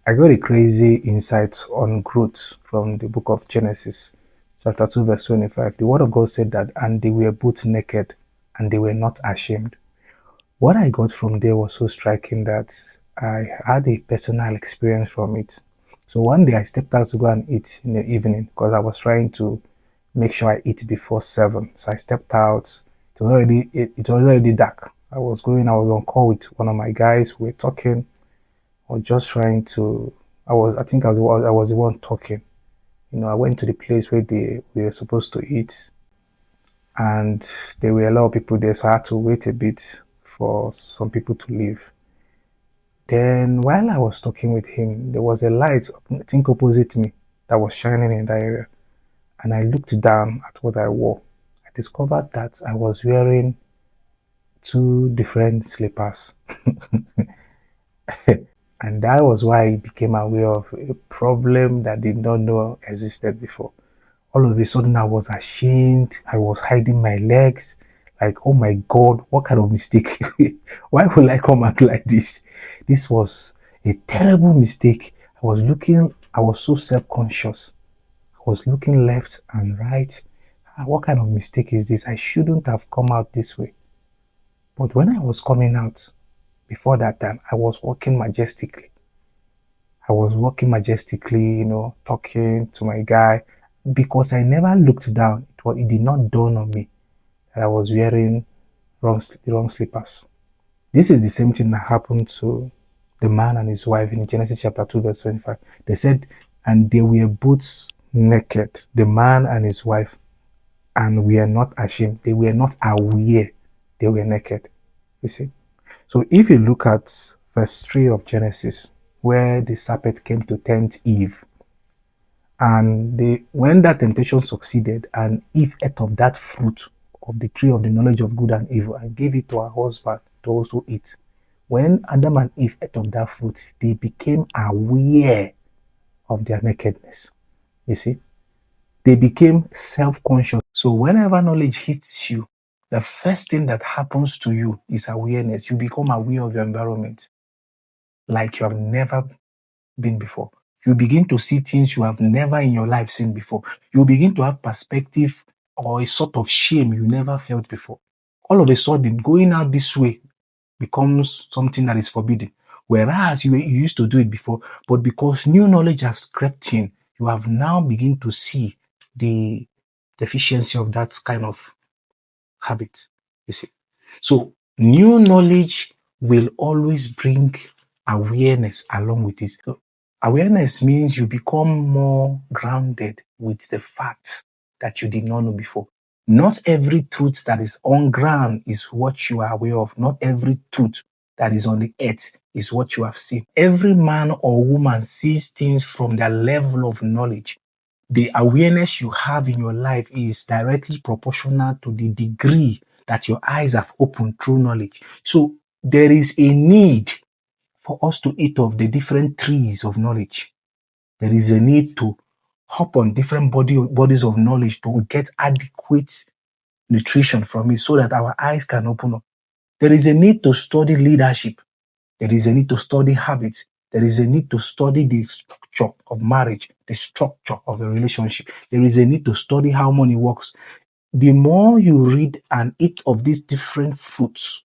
I got a crazy insight on growth from the book of Genesis, chapter 2, verse 25. The word of God said that, and they were both naked and they were not ashamed. What I got from there was so striking that I had a personal experience from it. So one day I stepped out to go and eat in the evening because I was trying to make sure I eat before 7. So I stepped out. It was already dark. I was on call with one of my guys. We were talking. I was just trying to. I think I was the one talking. I went to the place where we were supposed to eat, and there were a lot of people there, so I had to wait a bit for some people to leave. Then, while I was talking with him, there was a light, I think, opposite me that was shining in that area. And I looked down at what I wore. I discovered that I was wearing two different slippers. And that was why I became aware of a problem that I did not know existed before. All of a sudden, I was ashamed. I was hiding my legs. Like, oh my God, what kind of mistake? Why would I come out like this? This was a terrible mistake. I was so self conscious. I was looking left and right. What kind of mistake is this? I shouldn't have come out this way. But when I was coming out, before that time, I was walking majestically. I was walking majestically, talking to my guy because I never looked down. It did not dawn on me that I was wearing wrong slippers. This is the same thing that happened to the man and his wife in Genesis chapter 2, verse 25. They said, and they were both naked, the man and his wife, and we are not ashamed. They were not aware they were naked. You see? So if you look at verse 3 of Genesis, where the serpent came to tempt Eve, and when that temptation succeeded, and Eve ate of that fruit of the tree of the knowledge of good and evil and gave it to her husband to also eat. When Adam and Eve ate of that fruit, they became aware of their nakedness. You see? They became self-conscious. So whenever knowledge hits you, the first thing that happens to you is awareness. You become aware of your environment like you have never been before. You begin to see things you have never in your life seen before. You begin to have perspective or a sort of shame you never felt before. All of a sudden, going out this way becomes something that is forbidden. Whereas you used to do it before, but because new knowledge has crept in, you have now begin to see the deficiency of that kind of habit. You see. So new knowledge will always bring awareness along with it. So awareness means you become more grounded with the facts that you did not know before. Not every truth that is on ground is what you are aware of. Not every truth that is on the earth is what you have seen. Every man or woman sees things from their level of knowledge. The awareness you have in your life is directly proportional to the degree that your eyes have opened through knowledge. So there is a need for us to eat of the different trees of knowledge. There is a need to hop on different bodies of knowledge to get adequate nutrition from it so that our eyes can open up. There is a need to study leadership. There is a need to study habits. There is a need to study the structure of marriage, the structure of a relationship. There is a need to study how money works. The more you read and eat of these different fruits,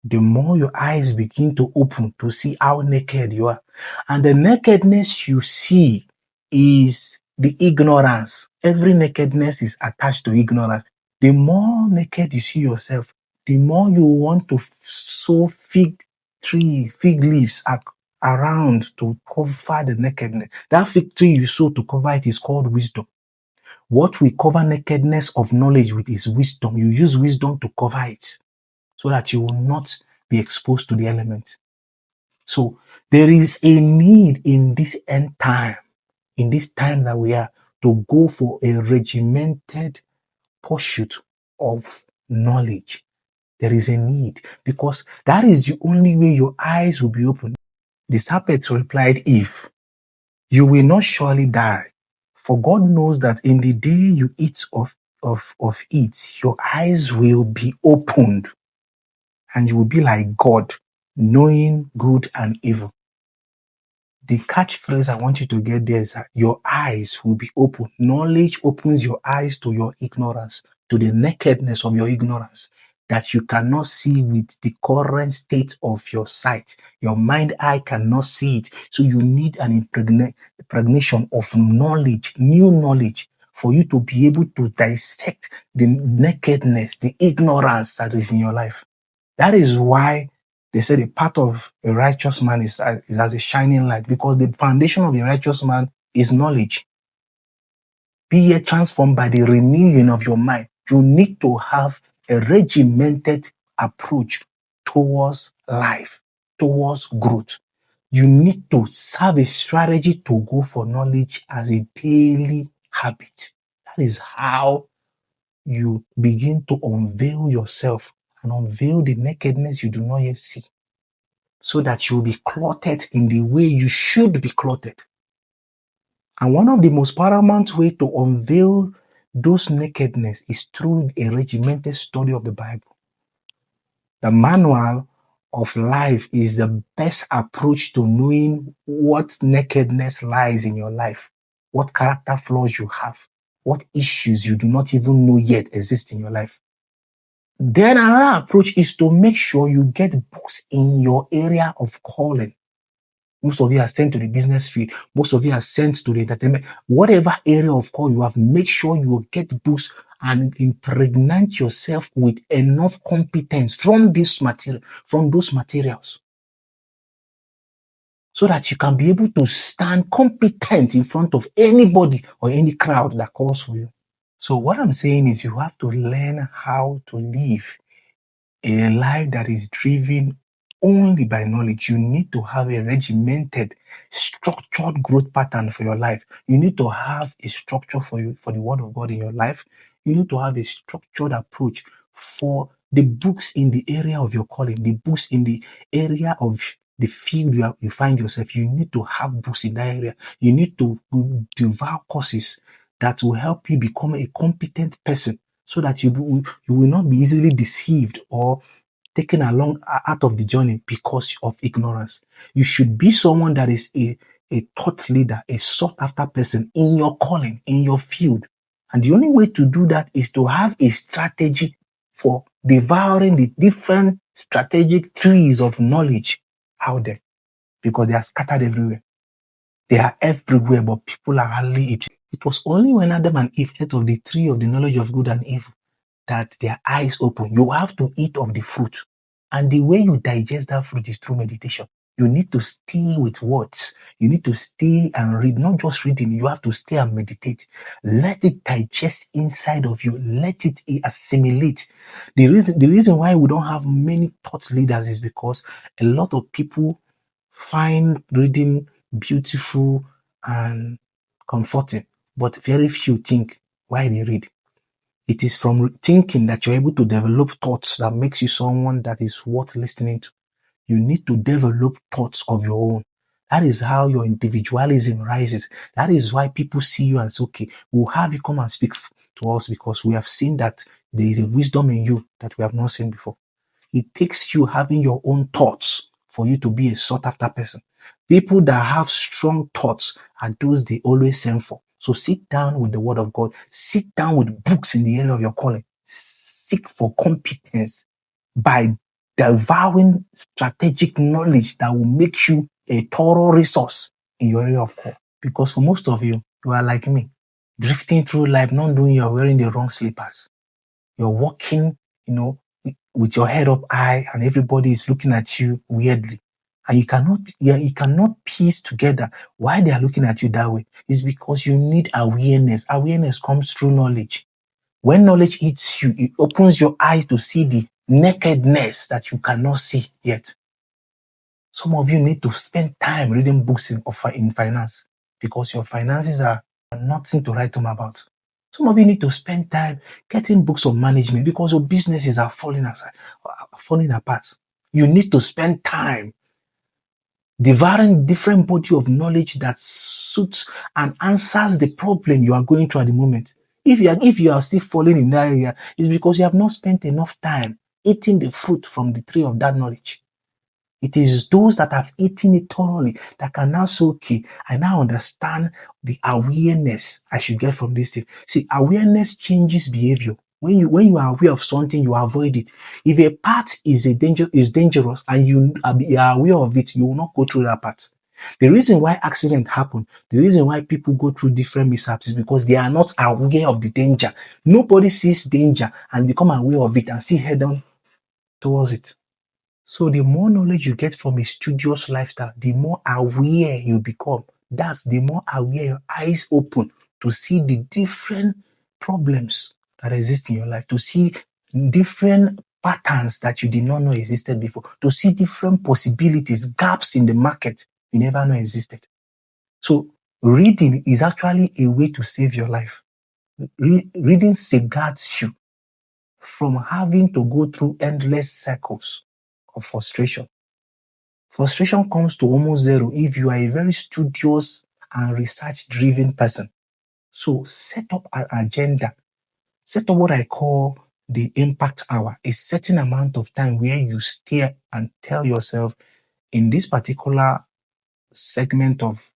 the more your eyes begin to open to see how naked you are. And the nakedness you see is the ignorance. Every nakedness is attached to ignorance. The more naked you see yourself, the more you want to sow fig leaves around to cover the nakedness. That fig tree you sow to cover it is called wisdom. What we cover nakedness of knowledge with is wisdom. You use wisdom to cover it so that you will not be exposed to the elements. So there is a need in this end time, in this time that we are, to go for a regimented pursuit of knowledge. There is a need because that is the only way your eyes will be open. The serpent replied, Eve, you will not surely die. For God knows that in the day you eat of it, your eyes will be opened and you will be like God, knowing good and evil. The catchphrase I want you to get there is that your eyes will be open. Knowledge opens your eyes to your ignorance, to the nakedness of your ignorance that you cannot see with the current state of your sight. Your mind eye cannot see it. So you need an impregnation of knowledge, new knowledge, for you to be able to dissect the nakedness, the ignorance that is in your life. That is why they say the path of a righteous man is as a shining light, because the foundation of a righteous man is knowledge. Be ye transformed by the renewing of your mind. You need to have a regimented approach towards life, towards growth. You need to have a strategy to go for knowledge as a daily habit. That is how you begin to unveil yourself and unveil the nakedness you do not yet see, so that you'll be clothed in the way you should be clothed. And one of the most paramount way to unveil those nakedness is through a regimented study of the Bible. The manual of life is the best approach to knowing what nakedness lies in your life, what character flaws you have, what issues you do not even know yet exist in your life. Then another approach is to make sure you get books in your area of calling. Most of you are sent to the business field. Most of you are sent to the entertainment. Whatever area of call you have, make sure you get books and impregnate yourself with enough competence from this material, from those materials, so that you can be able to stand competent in front of anybody or any crowd that calls for you. So what I'm saying is you have to learn how to live a life that is driven only by knowledge. You need to have a regimented, structured growth pattern for your life. You need to have a structure for you, for the word of God in your life. You need to have a structured approach for the books in the area of your calling, the books in the area of the field you find yourself. You need to have books in that area. You need to devour courses that will help you become a competent person, so that you will not be easily deceived or taken along out of the journey because of ignorance. You should be someone that is a thought leader, a sought after person in your calling, in your field. And the only way to do that is to have a strategy for devouring the different strategic trees of knowledge out there, because they are scattered everywhere. They are everywhere, but people are hardly eating. It was only when Adam and Eve ate of the tree of the knowledge of good and evil that their eyes open. You have to eat of the fruit. And the way you digest that fruit is through meditation. You need to stay with words. You need to stay and read, not just reading. You have to stay and meditate. Let it digest inside of you. Let it assimilate. The reason why we don't have many thought leaders is because a lot of people find reading beautiful and comforting, but very few think why they read. It is from thinking that you're able to develop thoughts that makes you someone that is worth listening to. You need to develop thoughts of your own. That is how your individualism rises. That is why people see you and say, okay, we'll have you come and speak to us because we have seen that there is a wisdom in you that we have not seen before. It takes you having your own thoughts for you to be a sought after person. People that have strong thoughts are those they always send for. So sit down with the word of God. Sit down with books in the area of your calling. Seek for competence by devouring strategic knowledge that will make you a thorough resource in your area of call. Because for most of you, you are like me, drifting through life, not knowing you're wearing the wrong slippers. You're walking, with your head up high, and everybody is looking at you weirdly. And you cannot piece together why they are looking at you that way. It's because you need awareness. Awareness comes through knowledge. When knowledge hits you, it opens your eyes to see the nakedness that you cannot see yet. Some of you need to spend time reading books in finance, because your finances are nothing to write home about. Some of you need to spend time getting books on management because your businesses are falling apart. You need to spend time devouring different body of knowledge that suits and answers the problem you are going through at the moment. If you are still falling in that area, it's because you have not spent enough time eating the fruit from the tree of that knowledge. It is those that have eaten it thoroughly that can now say, okay, I now understand the awareness I should get from this thing. See, awareness changes behavior. When you are aware of something, you avoid it. If a path is dangerous and you are aware of it, you will not go through that path. The reason why accidents happen, the reason why people go through different mishaps is because they are not aware of the danger. Nobody sees danger and become aware of it and see head on towards it. So the more knowledge you get from a studious lifestyle, the more aware you become. That's the more aware your eyes open to see the different problems that exist in your life, to see different patterns that you did not know existed before, to see different possibilities, gaps in the market you never know existed. So reading is actually a way to save your life. Reading safeguards you from having to go through endless cycles of frustration. Frustration comes to almost zero if you are a very studious and research driven person. So set up an agenda. Set up what I call the impact hour, a certain amount of time where you stare and tell yourself, in this particular segment of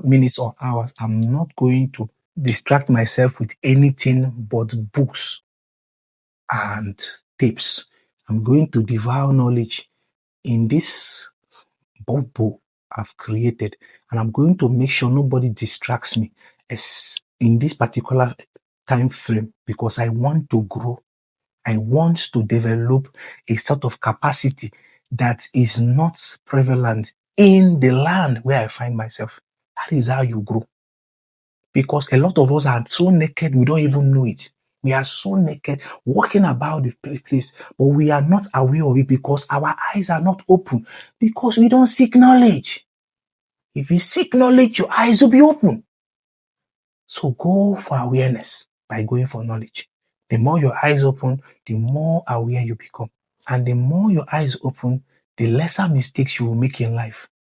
minutes or hours, I'm not going to distract myself with anything but books and tapes. I'm going to devour knowledge in this bubble I've created, and I'm going to make sure nobody distracts me in this particular time frame because I want to grow. I want to develop a sort of capacity that is not prevalent in the land where I find myself. That is how you grow. Because a lot of us are so naked, we don't even know it. We are so naked, walking about the place, but we are not aware of it because our eyes are not open, because we don't seek knowledge. If you seek knowledge, your eyes will be open. So go for awareness by going for knowledge. The more your eyes open, the more aware you become. And the more your eyes open, the lesser mistakes you will make in life.